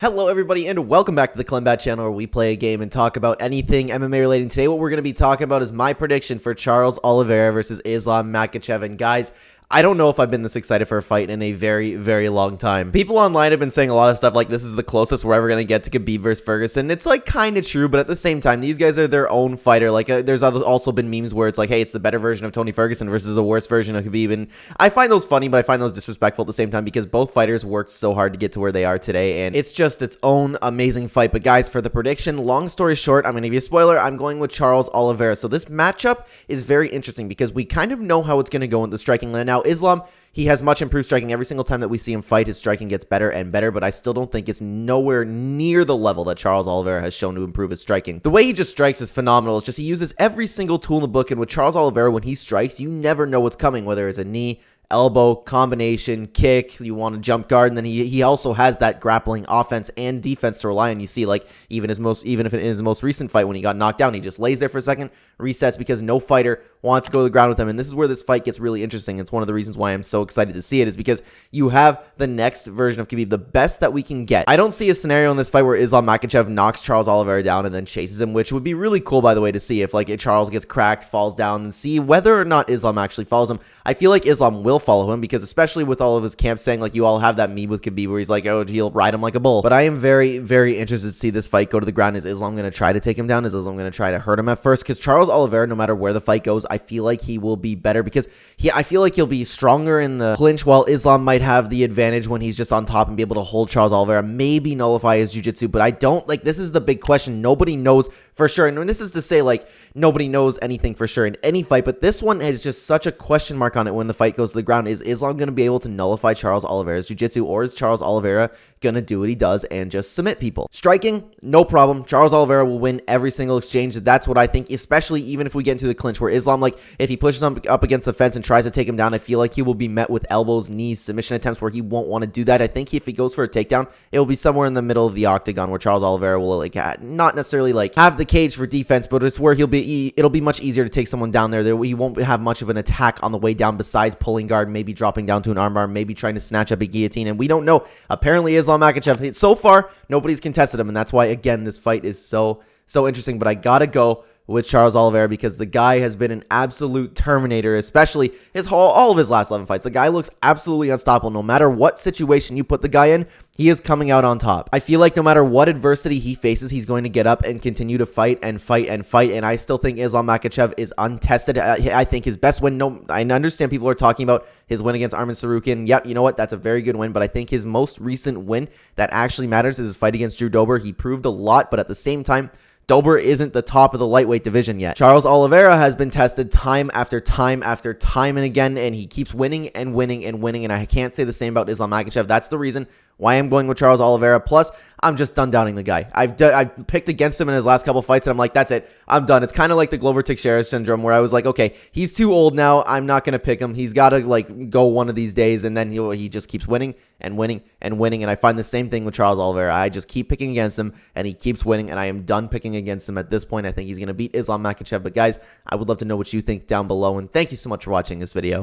Hello everybody and welcome back to the CLEN channel where we play a game and talk about anything MMA related. Today what we're going to be talking about is my prediction for Charles Oliveira versus Islam Makhachev. And guys, I don't know if I've been this excited for a fight in a very, very long time. People online have been saying a lot of stuff like this is the closest we're ever going to get to Khabib versus Ferguson. It's like kind of true, but at the same time, these guys are their own fighter. Like there's also been memes where it's like, hey, it's the better version of Tony Ferguson versus the worst version of Khabib. And I find those funny, but I find those disrespectful at the same time because both fighters worked so hard to get to where they are today. And it's just its own amazing fight. But guys, for the prediction, long story short, I'm going to give you a spoiler. I'm going with Charles Oliveira. So this matchup is very interesting because we kind of know how it's going to go in the striking land. Now, Islam, he has much improved striking. Every single time that we see him fight, his striking gets better and better, but I still don't think it's nowhere near the level that Charles Oliveira has shown to improve his striking. The way he just strikes is phenomenal. It's just he uses every single tool in the book, and with Charles Oliveira, when he strikes, you never know what's coming, whether it's a knee, elbow, combination, kick, you want to jump guard, and then he also has that grappling offense and defense to rely on. You see, like, even if in his most recent fight when he got knocked down, he just lays there for a second, resets because no fighter wants to go to the ground with him. And this is where this fight gets really interesting. It's one of the reasons why I'm so excited to see it is because you have the next version of Khabib, the best that we can get. I don't see a scenario in this fight where Islam Makhachev knocks Charles Oliveira down and then chases him, which would be really cool, by the way, to see if like Charles gets cracked, falls down, and see whether or not Islam actually follows him. I feel like Islam will follow him because especially with all of his camps saying, like, you all have that meme with Khabib where he's like, oh, he'll ride him like a bull. But I am very, very interested to see this fight go to the ground. Is Islam going to try to take him down? Is Islam going to try to hurt him at first? Because Charles Oliveira, no matter where the fight goes, I feel like he will be better because I feel like he'll be stronger in the clinch while Islam might have the advantage when he's just on top and be able to hold Charles Oliveira, maybe nullify his jiu-jitsu. But I don't, like, this is the big question. Nobody knows for sure. And this is to say, like, nobody knows anything for sure in any fight, but this one has just such a question mark on it when the fight goes to the ground. Is Islam going to be able to nullify Charles Oliveira's jiu-jitsu, or is Charles Oliveira going to do what he does and just submit people? Striking, no problem. Charles Oliveira will win every single exchange. That's what I think, especially even if we get into the clinch where Islam, like, if he pushes him up against the fence and tries to take him down, I feel like he will be met with elbows, knees, submission attempts where he won't want to do that. I think if he goes for a takedown, it will be somewhere in the middle of the octagon where Charles Oliveira will, like, not necessarily, like, have the cage for defense, but it's where it'll be much easier to take someone down there. He won't have much of an attack on the way down besides pulling guard, maybe dropping down to an armbar, maybe trying to snatch up a guillotine, and we don't know. Apparently, Islam Makhachev, so far, nobody's contested him, and that's why, again, this fight is so interesting, but I gotta go with Charles Oliveira because the guy has been an absolute terminator, especially all of his last 11 fights. The guy looks absolutely unstoppable. No matter what situation you put the guy in, he is coming out on top. I feel like no matter what adversity he faces, he's going to get up and continue to fight and fight and fight, and I still think Islam Makhachev is untested. I think his best win, I understand people are talking about his win against Arman Tsarukyan. Yep, you know what? That's a very good win, but I think his most recent win that actually matters is his fight against Drew Dober. He proved a lot, but at the same time, Dober isn't the top of the lightweight division yet. Charles Oliveira has been tested time after time after time and again, and he keeps winning and winning and winning, and I can't say the same about Islam Makhachev. That's the reason why I'm going with Charles Oliveira. Plus, I'm just done doubting the guy. I've picked against him in his last couple fights, and I'm like, that's it. I'm done. It's kind of like the Glover Teixeira syndrome where I was like, okay, he's too old now. I'm not going to pick him. He's got to, like, go one of these days, and then he just keeps winning and winning and winning, and I find the same thing with Charles Oliveira. I just keep picking against him, and he keeps winning, and I am done picking against him at this point. I think he's going to beat Islam Makhachev, but guys, I would love to know what you think down below, and thank you so much for watching this video.